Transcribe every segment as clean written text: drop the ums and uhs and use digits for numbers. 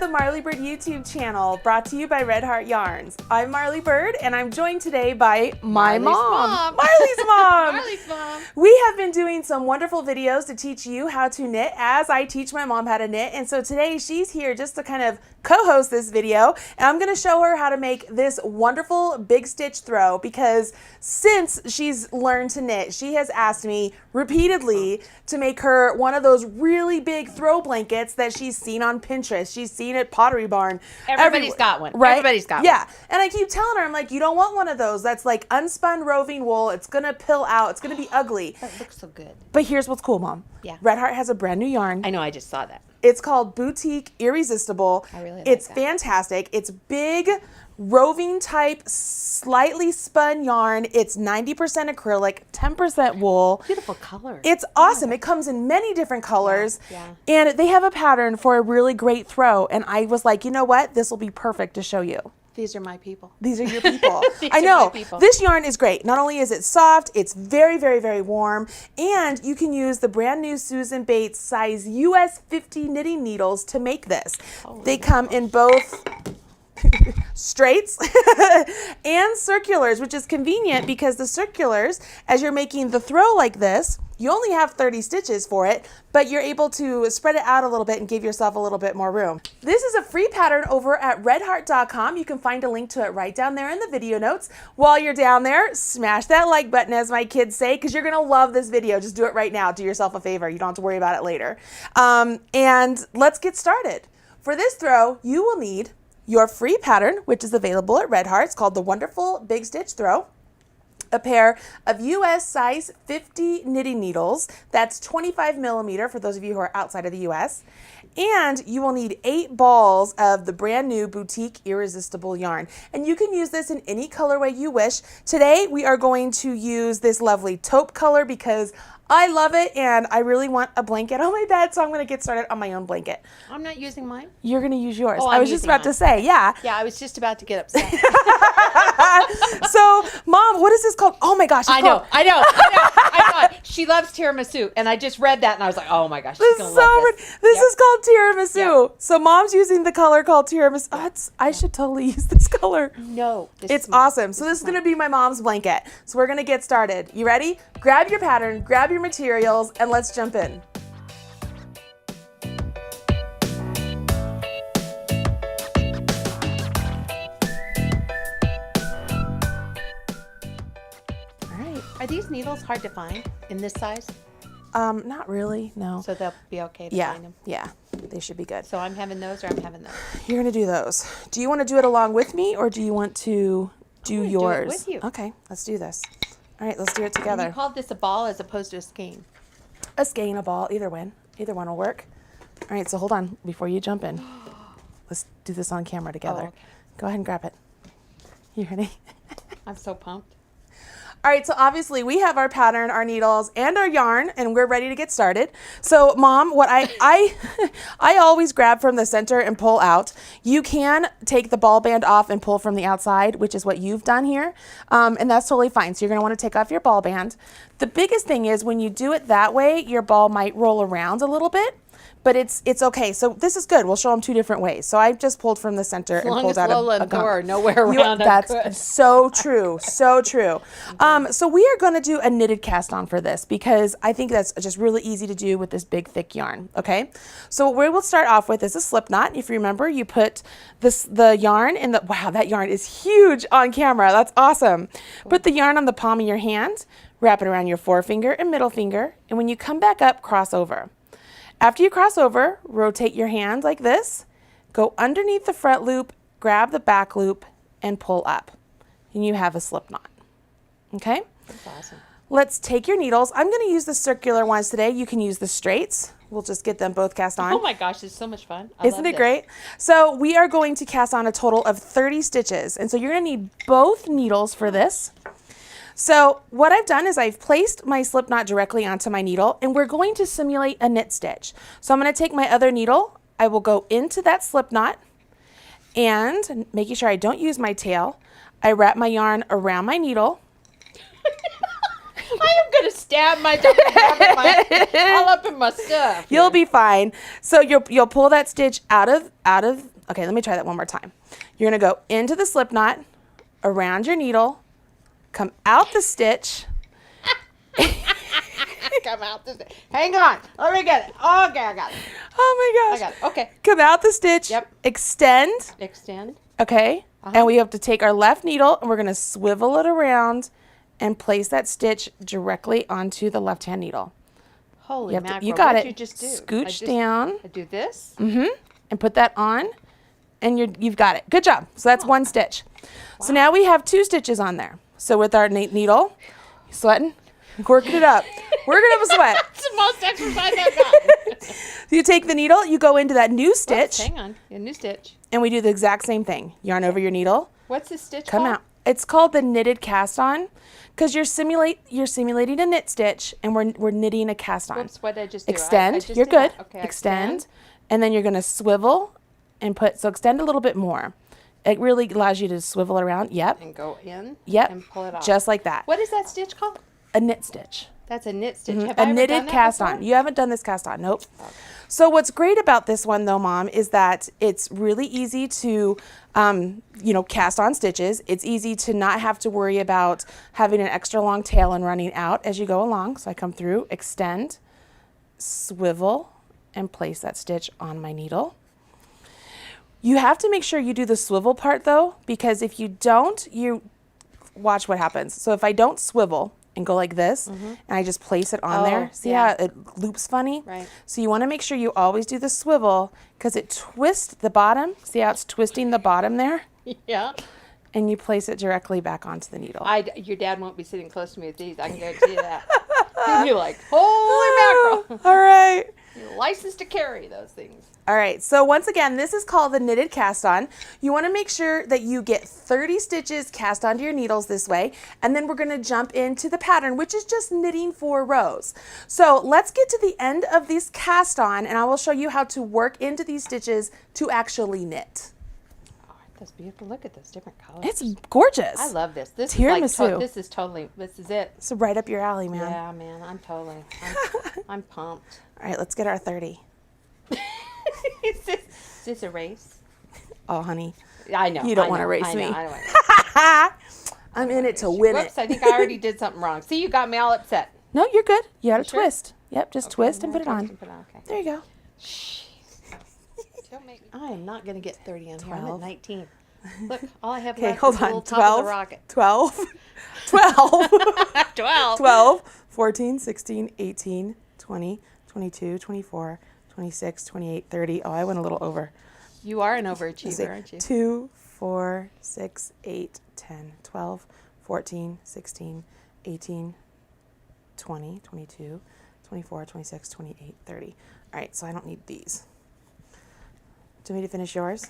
the Marley Bird YouTube channel, brought to you by Red Heart Yarns. I'm Marley Bird, and I'm joined today by my mom. Marley's mom. Marley's mom. We have been doing some wonderful videos to teach you how to knit as I teach my mom how to knit. And so today she's here just to kind of co-host this video, and I'm going to show her how to make this wonderful big stitch throw, because since she's learned to knit, she has asked me repeatedly to make her one of those really big throw blankets that she's seen on Pinterest. She's seen at Pottery Barn. Everybody's got one. Right? Everybody's got one. Yeah. And I keep telling her, I'm like, you don't want one of those. That's like unspun roving wool. It's going to pill out. It's going to be ugly. That looks so good. But here's what's cool, Mom. Yeah. Red Heart has a brand new yarn. I know, I just saw that. It's called Boutique Irresistible. I really like It's that. fantastic. It's big, roving type, slightly spun yarn. It's 90% acrylic, 10% wool. Beautiful color. It's awesome. It comes in many different colors. Yeah. And they have a pattern for a really great throw. And I was like, you know what? This will be perfect to show you. These are my people. These are your people. These I are know. my people. This yarn is great. Not only is it soft, it's very, very, very warm. And you can use the brand new Susan Bates size US 50 knitting needles to make this. They come in both straights and circulars, which is convenient because the circulars, as you're making the throw like this, you only have 30 stitches for it, but you're able to spread it out a little bit and give yourself a little bit more room. This is a free pattern over at redheart.com. You can find a link to it right down there in the video notes. While you're down there, smash that like button, as my kids say, because you're gonna love this video. Just do it right now. Do yourself a favor. You don't have to worry about it later. And let's get started. For this throw, you will need your free pattern, which is available at Red Heart. It's called the Wonderful Big Stitch Throw. A pair of US size 50 knitting needles. That's 25 millimeter for those of you who are outside of the US. And you will need 8 balls of the brand new Boutique Irresistible yarn. And you can use this in any colorway you wish. Today, we are going to use this lovely taupe color because I love it and I really want a blanket on my bed, so I'm going to get started on my own blanket. I'm not using mine. You're going to use yours. Oh, I I'm was just using about to mine. say, yeah. Yeah, I was just about to get upset. So, Mom, what is this called? Oh my gosh. It's I know. called- I thought she loves tiramisu, and I just read that, and I was like, oh my gosh, she's This gonna is love this. This Yep. is called tiramisu. Yep. So Mom's using the color called tiramisu. Oh, I should totally use this color. No, this It's is mine. awesome. So this is going to be my mom's blanket. So we're going to get started. You ready? Grab your pattern, grab your materials, and let's jump in. All right. Are these needles hard to find in this size? Not really. No. So they'll be okay to Yeah. find them. Yeah. They should be good. So I'm having those, or I'm having those. You're going to do those. Do you want to do it along with me, or do you want to do gonna do it yours? with you. Okay. Let's do this. All right. Let's do it And together. you called this a ball as opposed to a skein. A skein, a ball, either one will work. All right, so hold on before you jump in. Let's do this on camera together. Oh, okay. Go ahead and grab it. You ready? I'm so pumped. All right, so obviously we have our pattern, our needles, and our yarn, and we're ready to get started. So, Mom, what I always grab from the center and pull out. You can take the ball band off and pull from the outside, which is what you've done here, and that's totally fine. So you're going to want to take off your ball band. The biggest thing is when you do it that way, your ball might roll around a little bit. But it's okay. So this is good. We'll show them 2 different ways. So I just pulled from the center and long pulled as out Lola a and gunk. Thor are nowhere around, I'm That's good. so true. So true. So we are going to do a knitted cast on for this because I think that's just really easy to do with this big thick yarn. Okay. So what we will start off with is a slip knot. If you remember, you put the yarn in the, wow, that yarn is huge on camera. That's awesome. Put the yarn on the palm of your hand, wrap it around your forefinger and middle finger. And when you come back up, cross over. After you cross over, rotate your hand like this, go underneath the front loop, grab the back loop, and pull up. And you have a slip knot. Okay? That's awesome. Let's take your needles. I'm going to use the circular ones today. You can use the straights. We'll just get them both cast on. Oh my gosh, it's so much fun. I Isn't love it this. great? So we are going to cast on a total of 30 stitches. And so you're going to need both needles for this. So what I've done is I've placed my slip knot directly onto my needle, and we're going to simulate a knit stitch. So I'm going to take my other needle. I will go into that slip knot, and making sure I don't use my tail, I wrap my yarn around my needle. I am going to stab myself all up in my stuff. You'll be fine. So you'll pull that stitch out of Okay, let me try that one more time. You're gonna go into the slip knot, around your needle, come out the stitch. Come out this. Hang on. Let me get it. Okay, I got it. Oh my I gosh. got it. Okay. Come out the stitch. Yep. Extend. Extend. Okay. Uh-huh. And we have to take our left needle and we're going to swivel it around and place that stitch directly onto the left-hand needle. Holy mackerel. You got What'd it. you just do? Scooch down. I do this. And put that on, and you've got it. Good job. So that's one stitch. So now we have 2 stitches on there. So with our needle, you sweating? Working it up. Working up a sweat. That's the most exercise I've got. You take the needle, you go into that new stitch, Hang on. A new stitch. and we do the exact same thing. Yarn over your needle, What's this stitch come called? out. It's called the knitted cast on because you're simulating a knit stitch, and we're knitting a cast on. Whoops, what did I just do? I Extend. just You're did good. that. Okay, Extend. And then you're going to swivel and extend a little bit more. It really allows you to swivel around. Yep. And go in. Yep. And pull it off. Just like that. What is that stitch called? A knit stitch. That's a knit stitch. Have A I ever knitted done that cast before? on. You haven't done this cast on. Nope. So what's great about this one though, Mom, is that it's really easy to, cast on stitches. It's easy to not have to worry about having an extra long tail and running out as you go along. So I come through, extend, swivel, and place that stitch on my needle. You have to make sure you do the swivel part though, because if you don't, you watch what happens. So if I don't swivel and go like this, and I just place it on there, see yeah. how it loops funny? Right. So you want to make sure you always do the swivel because it twists the bottom. See how it's twisting the bottom there? Yeah. And you place it directly back onto the needle. Your dad won't be sitting close to me with these. I can guarantee you that. He'll be like, holy mackerel. All right. You're licensed to carry those things. All right, so once again, this is called the knitted cast on. You want to make sure that you get 30 stitches cast onto your needles this way, and then we're going to jump into the pattern, which is just knitting 4 rows. So let's get to the end of this cast on, and I will show you how to work into these stitches to actually knit. Oh, that's beautiful. Look at those different colors. It's gorgeous. I love this. This Tiramisu. this is it. It's right up your alley, man. Yeah, man, I'm pumped. All right, let's get our 30. Is this a race? Oh, honey. I know. You don't I want to know, race I me. know, I don't want to race. I'm in it to win Whoops, it. I think I already did something wrong. See, you got me all upset. No, you're good. You got to sure? twist. Yep, just twist and put it on. Okay. There you go. Don't make me. I am not going to get 30 on here. I'm 12. at 19. Look, all I have Okay, left hold is the on. little top of the 12, rocket. 12, 12, 12. 12, 14, 16, 18, 20, 22, 24, 26, 28, 30. Oh, I went a little over. You are an overachiever, aren't you? 2, 4, 6, 8, 10, 12, 14, 16, 18, 20, 22, 24, 26, 28, 30. All right, so I don't need these. Do you want me to finish yours?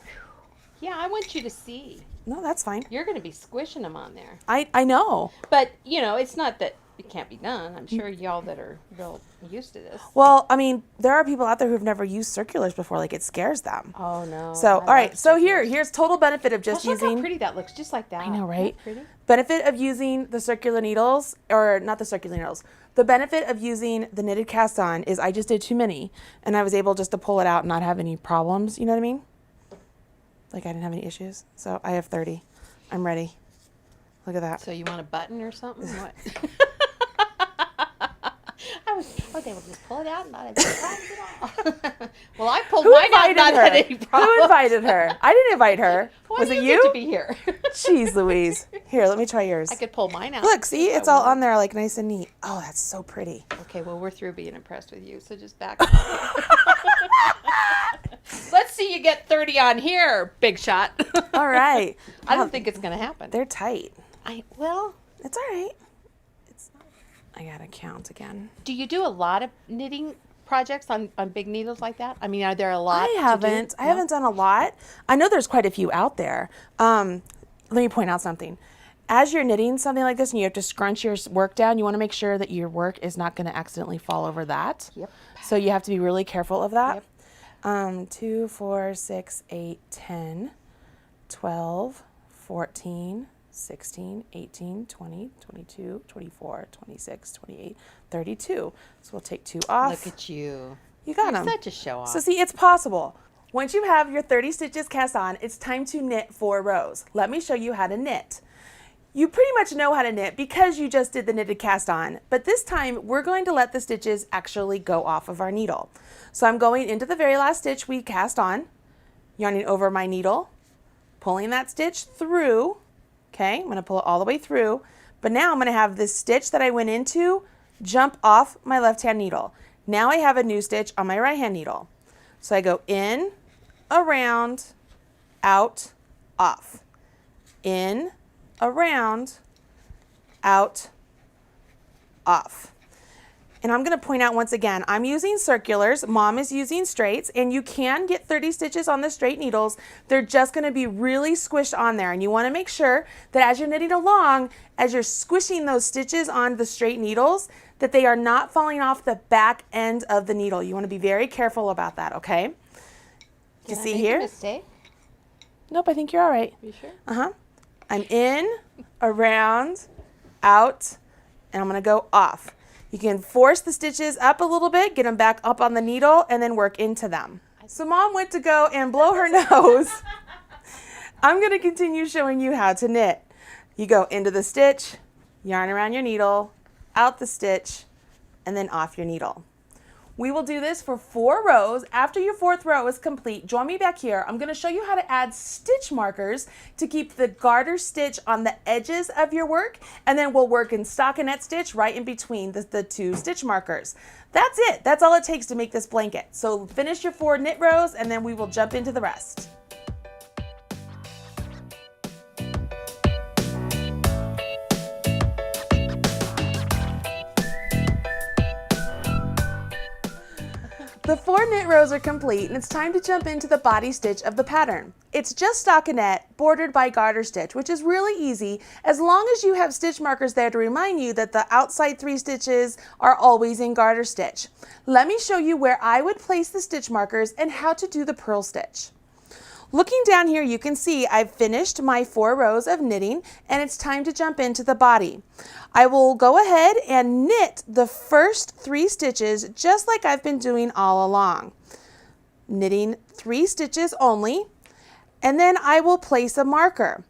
Yeah, I want you to see. No, that's fine. You're going to be squishing them on there. I know. But, it's not that it can't be done. I'm sure y'all that are real used to this. Well, I mean, there are people out there who've never used circulars before. Like, it scares them. Oh, no. So, all right. So here's total benefit of just Look how using. pretty that looks, just like that. I know, right? Isn't that pretty? Benefit of using the circular needles, or not the circular needles. The benefit of using the knitted cast on is I just did too many, and I was able just to pull it out and not have any problems. You know what I mean? Like I didn't have any issues. So I have 30. I'm ready. Look at that. So you want a button or something? What? I was able to just pull it out and not have any problems at all. Well, I pulled Who mine out invited and not her? had any problems. Who invited her? I didn't invite her. Why Was do it you you? get to be here? Jeez Louise. Here, let me try yours. I could pull mine out. Look, see, if I it's all wanted. on there like nice and neat. Oh, that's so pretty. Okay, well, we're through being impressed with you, so just back up. Let's see you get 30 on here, big shot. All right. I don't think it's going to happen. They're tight. Well, It's all right. I gotta count again. do you do a lot of knitting projects on big needles like that? I mean, are there a lot? I haven't. I haven't done a lot. I know there's quite a few out there. Let me point out something. As you're knitting something like this and you have to scrunch your work down, you want to make sure that your work is not going to accidentally fall over that. Yep. So you have to be really careful of that. Yep. 2, 4, 6, 8, 10, 12, 14, 16, 18, 20, 22, 24, 26, 28, 32. So we'll take 2 off. Look at you. You got You're them. such a show off. So see, it's possible. Once you have your 30 stitches cast on, it's time to knit 4 rows. Let me show you how to knit. You pretty much know how to knit because you just did the knitted cast on, but this time we're going to let the stitches actually go off of our needle. So I'm going into the very last stitch we cast on, yarning over my needle, pulling that stitch through. Okay, I'm going to pull it all the way through, but now I'm going to have this stitch that I went into jump off my left hand needle. Now I have a new stitch on my right hand needle. So I go in, around, out, off. In, around, out, off. And I'm going to point out once again, I'm using circulars, Mom is using straights, and you can get 30 stitches on the straight needles. They're just going to be really squished on there, and you want to make sure that as you're knitting along, as you're squishing those stitches on the straight needles, that they are not falling off the back end of the needle. You want to be very careful about that, okay? You see here? Did I make a mistake? Nope, I think you're all right. You sure? Uh-huh. I'm in, around, out, and I'm going to go off. You can force the stitches up a little bit, get them back up on the needle, and then work into them. So Mom went to go and blow her nose. I'm going to continue showing you how to knit. You go into the stitch, yarn around your needle, out the stitch, and then off your needle. We will do this for 4 rows. After your 4th row is complete, join me back here. I'm going to show you how to add stitch markers to keep the garter stitch on the edges of your work, and then we'll work in stockinette stitch right in between the 2 stitch markers. That's it. That's all it takes to make this blanket. So finish your 4 knit rows, and then we will jump into the rest. The 4 knit rows are complete, and it's time to jump into the body stitch of the pattern. It's just stockinette bordered by garter stitch, which is really easy as long as you have stitch markers there to remind you that the outside 3 stitches are always in garter stitch. Let me show you where I would place the stitch markers and how to do the purl stitch. Looking down here, you can see I've finished my 4 rows of knitting, and it's time to jump into the body. I will go ahead and knit the first 3 stitches just like I've been doing all along. Knitting 3 stitches only, and then I will place a marker.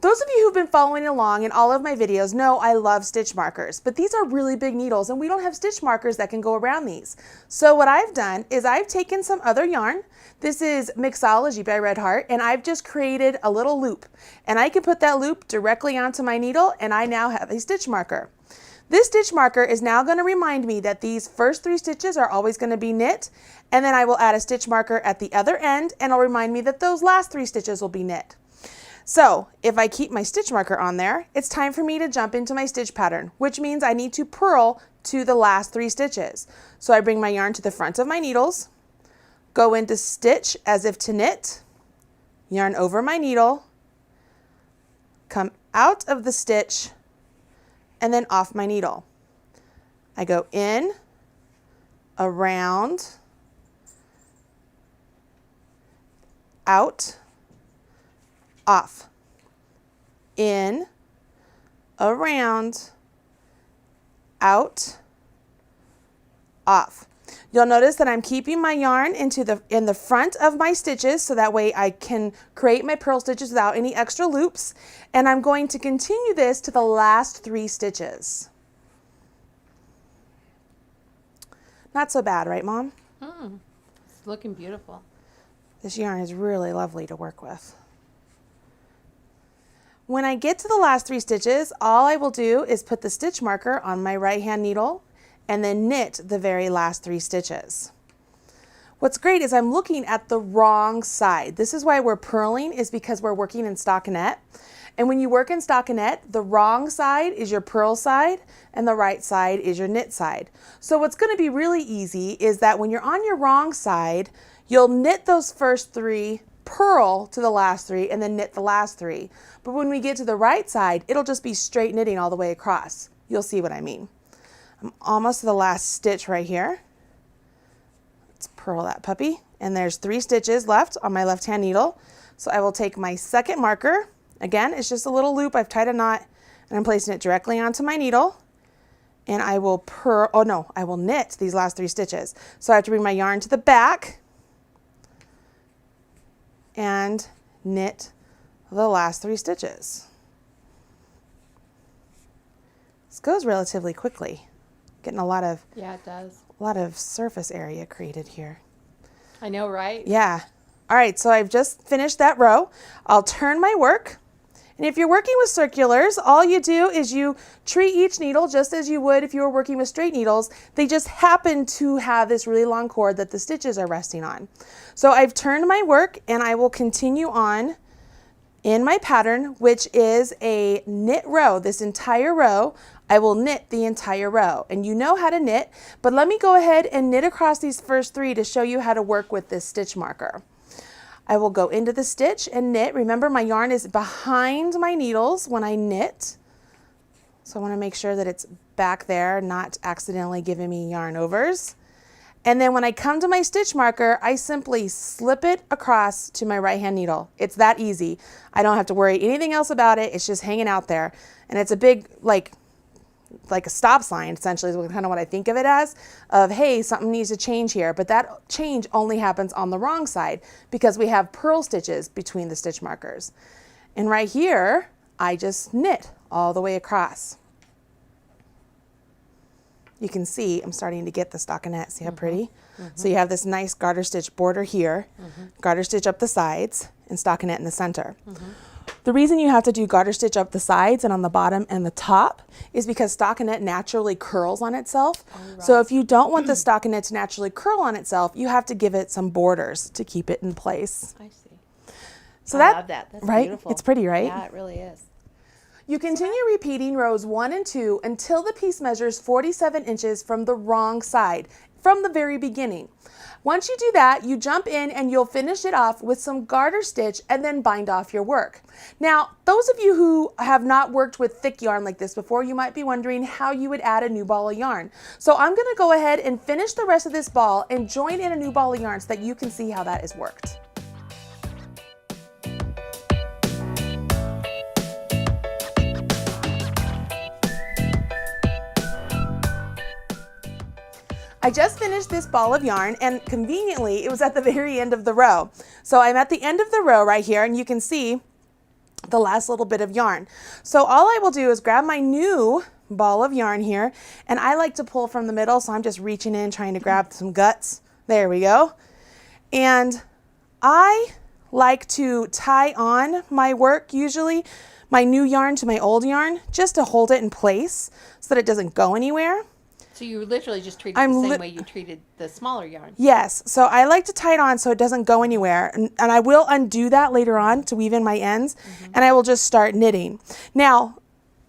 Those of you who've been following along in all of my videos know I love stitch markers, but these are really big needles and we don't have stitch markers that can go around these. So what I've done is I've taken some other yarn. This is Mixology by Red Heart, and I've just created a little loop. And I can put that loop directly onto my needle, and I now have a stitch marker. This stitch marker is now going to remind me that these first 3 stitches are always going to be knit, and then I will add a stitch marker at the other end, and it'll remind me that those last 3 stitches will be knit. So if I keep my stitch marker on there, it's time for me to jump into my stitch pattern, which means I need to purl to the last 3 stitches. So I bring my yarn to the front of my needles, go into stitch as if to knit, yarn over my needle, come out of the stitch, and then off my needle. I go in, around, out, off, in, around, out, off. You'll notice that I'm keeping my yarn in the front of my stitches so that way I can create my purl stitches without any extra loops, and I'm going to continue this to the last 3 stitches. Not so bad, right, Mom? It's looking beautiful. This yarn is really lovely to work with. When I get to the last 3 stitches, all I will do is put the stitch marker on my right hand needle and then knit the very last 3 stitches. What's great is I'm looking at the wrong side. This is why we're purling, is because we're working in stockinette. And when you work in stockinette, the wrong side is your purl side and the right side is your knit side. So what's going to be really easy is that when you're on your wrong side, you'll knit those first 3, purl to the last 3, and then knit the last 3. But when we get to the right side, it'll just be straight knitting all the way across. You'll see what I mean. I'm almost to the last stitch right here. Let's purl that puppy. And there's 3 stitches left on my left hand needle. So I will take my second marker. Again, it's just a little loop. I've tied a knot and I'm placing it directly onto my needle. And I will I will knit these last 3 stitches. So I have to bring my yarn to the back, and knit the last 3 stitches. This goes relatively quickly. Getting a lot of Yeah, it does. surface area created here. I know, right? Yeah. All right, so I've just finished that row. I'll turn my work. And if you're working with circulars, all you do is you treat each needle just as you would if you were working with straight needles. They just happen to have this really long cord that the stitches are resting on. So I've turned my work and I will continue on in my pattern, which is a knit row. This entire row, I will knit the entire row. And you know how to knit, but let me go ahead and knit across these first 3 to show you how to work with this stitch marker. I will go into the stitch and knit. Remember, my yarn is behind my needles when I knit. So I want to make sure that it's back there, not accidentally giving me yarn overs. And then when I come to my stitch marker, I simply slip it across to my right hand needle. It's that easy. I don't have to worry anything else about it. It's just hanging out there. And it's a big, like a stop sign, essentially, is kind of what I think of it as, of, hey, something needs to change here. But that change only happens on the wrong side because we have purl stitches between the stitch markers. And right here, I just knit all the way across. You can see I'm starting to get the stockinette. See how pretty? So you have this nice garter stitch border here, garter stitch up the sides, and stockinette in the center. The reason you have to do garter stitch up the sides and on the bottom and the top is because stockinette naturally curls on itself. So if you don't want the stockinette to naturally curl on itself, you have to give it some borders to keep it in place. I see. So I love that. That's right? beautiful. It's pretty, right? Yeah, it really is. You continue repeating rows 1 and 2 until the piece measures 47 inches from the wrong side, from the very beginning. Once you do that, you jump in and you'll finish it off with some garter stitch and then bind off your work. Now, those of you who have not worked with thick yarn like this before, you might be wondering how you would add a new ball of yarn. So I'm going to go ahead and finish the rest of this ball and join in a new ball of yarn so that you can see how that is worked. I just finished this ball of yarn, and conveniently it was at the very end of the row. So I'm at the end of the row right here, and you can see the last little bit of yarn. So all I will do is grab my new ball of yarn here, and I like to pull from the middle, so I'm just reaching in trying to grab some guts. There we go. And I like to tie on my work, usually my new yarn to my old yarn, just to hold it in place so that it doesn't go anywhere. So you literally just treated it the same way you treated the smaller yarn. Yes. So I like to tie it on so it doesn't go anywhere. And I will undo that later on to weave in my ends. And I will just start knitting. Now,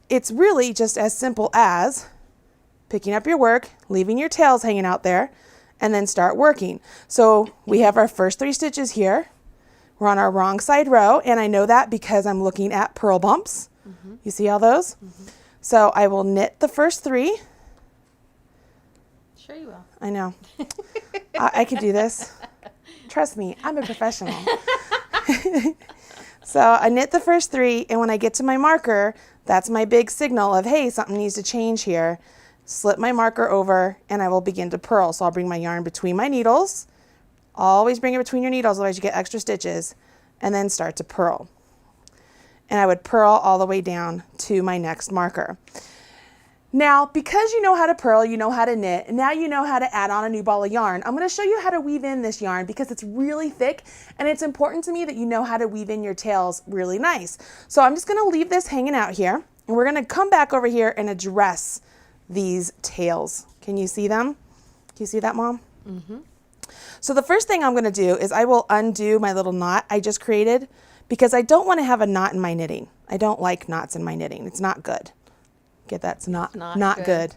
it's really just as simple as picking up your work, leaving your tails hanging out there, and then start working. So we have our first 3 stitches here. We're on our wrong side row. And I know that because I'm looking at purl bumps. You see all those? So I will knit the first 3. Sure you will. I know. I can do this. Trust me, I'm a professional. So I knit the first 3, and when I get to my marker, that's my big signal of, hey, something needs to change here. Slip my marker over, and I will begin to purl. So I'll bring my yarn between my needles. Always bring it between your needles, otherwise you get extra stitches, and then start to purl. And I would purl all the way down to my next marker. Now, because you know how to purl, you know how to knit, and now you know how to add on a new ball of yarn, I'm going to show you how to weave in this yarn because it's really thick, and it's important to me that you know how to weave in your tails really nice. So I'm just going to leave this hanging out here, and we're going to come back over here and address these tails. Can you see them? Can you see that, Mom? So the first thing I'm going to do is I will undo my little knot I just created because I don't want to have a knot in my knitting. I don't like knots in my knitting. It's not good. Get that? It's not good.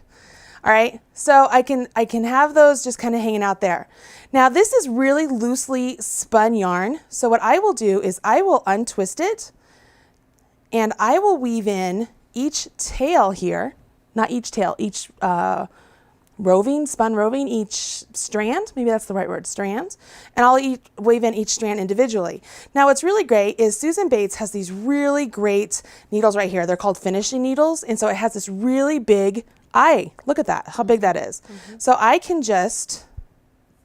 All right. So I can have those just kind of hanging out there. Now this is really loosely spun yarn. So what I will do is I will untwist it and I will weave in each tail here, not each tail, each spun roving, each strand, maybe that's the right word, strand, and I'll weave in each strand individually. Now what's really great is Susan Bates has these really great needles right here. They're called finishing needles, and so it has this really big eye. Look at that, how big that is. So I can just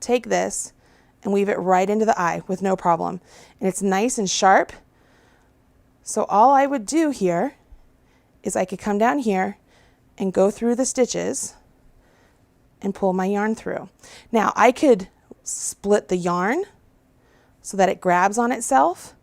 take this and weave it right into the eye with no problem. And it's nice and sharp. So all I would do here is I could come down here and go through the stitches and pull my yarn through. Now I could split the yarn so that it grabs on itself.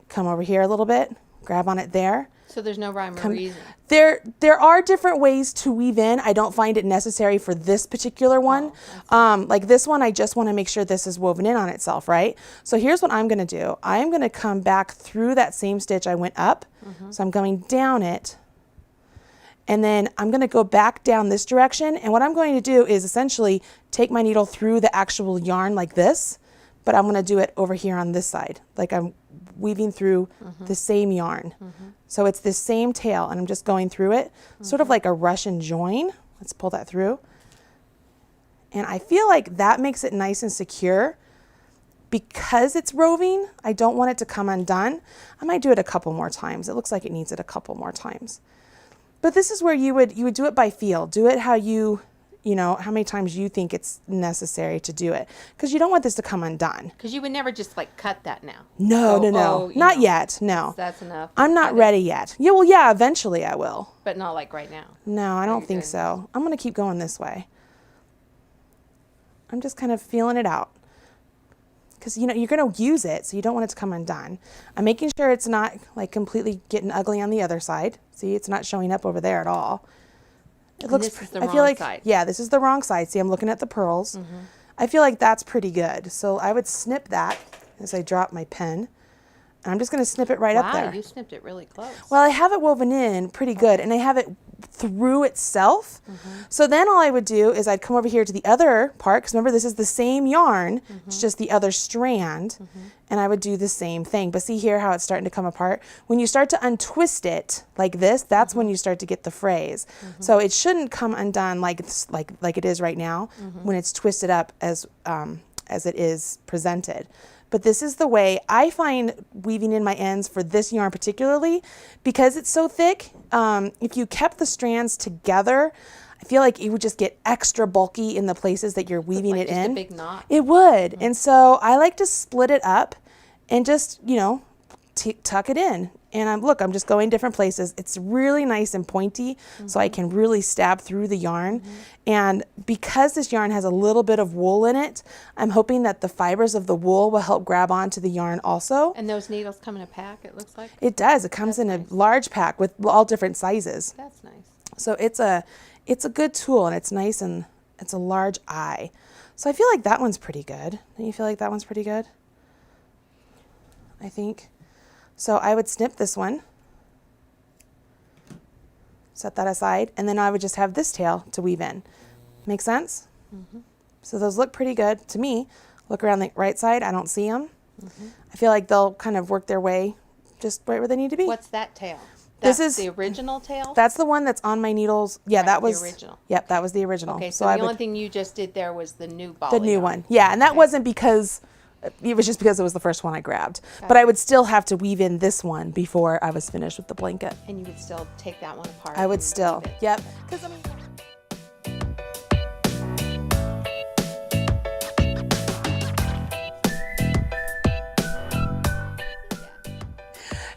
Come over here a little bit, grab on it there. So there's no rhyme or reason. There are different ways to weave in. I don't find it necessary for this particular one. Like this one, I just want to make sure this is woven in on itself, right? So here's what I'm going to do. I'm going to come back through that same stitch I went up. So I'm going down it. And then I'm going to go back down this direction. And what I'm going to do is essentially take my needle through the actual yarn like this, but I'm going to do it over here on this side. Like I'm weaving through the same yarn. So it's this same tail, and I'm just going through it, sort of like a Russian join. Let's pull that through. And I feel like that makes it nice and secure. Because it's roving, I don't want it to come undone. I might do it a couple more times. It looks like it needs it a couple more times. But this is where you would do it by feel. Do it how you know, how many times you think it's necessary to do it. Because you don't want this to come undone. Because you would never just like cut that now. No. Not yet, no. That's enough. I'm not ready yet. Yeah, well, yeah, eventually I will. But not like right now. No, I don't think so. I'm going to keep going this way. I'm just kind of feeling it out. Because, you know, you're going to use it, so you don't want it to come undone. I'm making sure it's not like completely getting ugly on the other side. See, it's not showing up over there at all. It looks. This is the I feel wrong like side. yeah, this is the wrong side. See, I'm looking at the pearls. I feel like that's pretty good. So I would snip that as I drop my pen. And I'm just going to snip it right up there. Wow, you snipped it really close. Well, I have it woven in pretty good, and I have it through itself. So then all I would do is I'd come over here to the other part, because remember this is the same yarn, it's just the other strand, and I would do the same thing. But see here how it's starting to come apart? When you start to untwist it like this, that's when you start to get the frays. So it shouldn't come undone like it is right now when it's twisted up as it is presented. But this is the way I find weaving in my ends for this yarn particularly, because it's so thick. If you kept the strands together, I feel like it would just get extra bulky in the places that you're weaving like it just in. a big knot. It would. And so I like to split it up and just, you know, tuck it in. And I'm just going different places. It's really nice and pointy, so I can really stab through the yarn. And because this yarn has a little bit of wool in it, I'm hoping that the fibers of the wool will help grab onto the yarn also. And those needles come in a pack, it looks like? It does. It comes in a large pack with all different sizes. That's nice. So it's a good tool, and it's nice, and it's a large eye. So I feel like that one's pretty good. Don't you feel like that one's pretty good? I think. So I would snip this one, set that aside, and then I would just have this tail to weave in. Make sense? So those look pretty good to me. Look around the right side, I don't see them. I feel like they'll kind of work their way just right where they need to be. What's that tail? This That's is the original tail? That's the one that's on my needles. Yeah, Right, that the was original. Yep, that was the original. Okay, so I the would, only thing you just did there was the new ball. the new one. Yeah, and that wasn't because it was just because it was the first one I grabbed. But I would still have to weave in this one before I was finished with the blanket. And you would still take that one apart. I would and still. weave it. Yep. 'Cause I mean,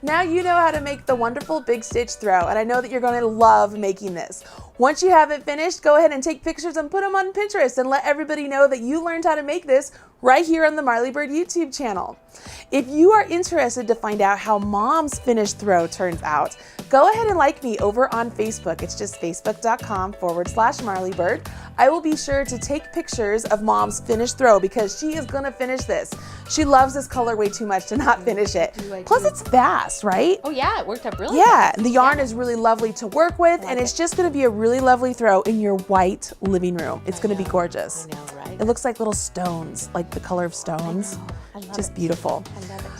now you know how to make the wonderful big stitch throw, and I know that you're going to love making this. Once you have it finished, go ahead and take pictures and put them on Pinterest and let everybody know that you learned how to make this right here on the Marley Bird YouTube channel. If you are interested to find out how Mom's finished throw turns out, go ahead and like me over on Facebook. It's just facebook.com/MarleyBird. I will be sure to take pictures of Mom's finished throw because she is gonna finish this. She loves this color way too much to not finish it. Plus it's fast, right? Oh yeah, it worked up really Yeah, fast. and the yarn is really lovely to work with, and it's just gonna be a really lovely throw in your white living room. It's gonna be gorgeous. I know, right? It looks like little stones, like the color of stones. I love Just it. beautiful. I love it.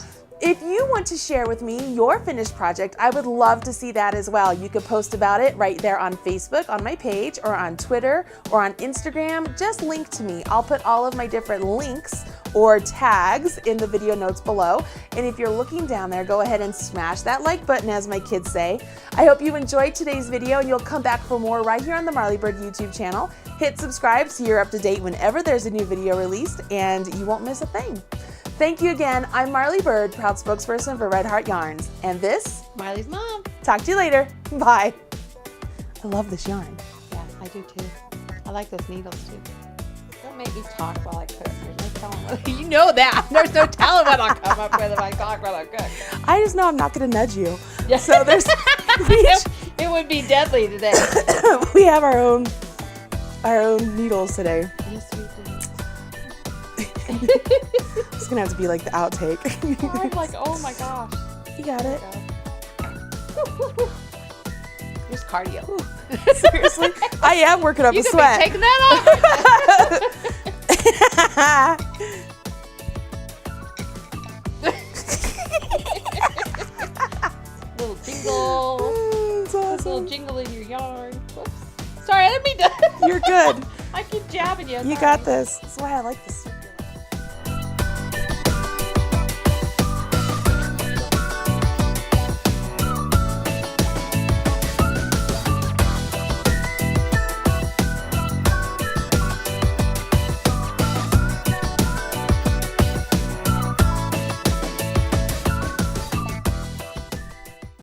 If you want to share with me your finished project, I would love to see that as well. You could post about it right there on Facebook, on my page, or on Twitter, or on Instagram. Just link to me. I'll put all of my different links or tags in the video notes below. And if you're looking down there, go ahead and smash that like button, as my kids say. I hope you enjoyed today's video and you'll come back for more right here on the Marley Bird YouTube channel. Hit subscribe so you're up to date whenever there's a new video released and you won't miss a thing. Thank you again. I'm Marley Bird, proud spokesperson for Red Heart Yarns. And this, Marley's mom. talk to you later. Bye. I love this yarn. Yeah, I do too. I like those needles too. Don't make me talk while I cook. There's no telling what, you know that. There's no telling what I'll come up with if I talk while I cook. I just know I'm not going to nudge you. Yeah. So there's, It would be deadly today. we have our own needles today. Yes, we do. It's going to have to be like the outtake. I'm like, oh my gosh. You got it. Here's cardio. Seriously? I am working up You a could sweat. be taking that off. Little jingle. It's awesome. Little jingle in your yarn. Whoops. Sorry, I didn't mean to. You're good. I keep jabbing you. You Sorry. got this. That's why I like this.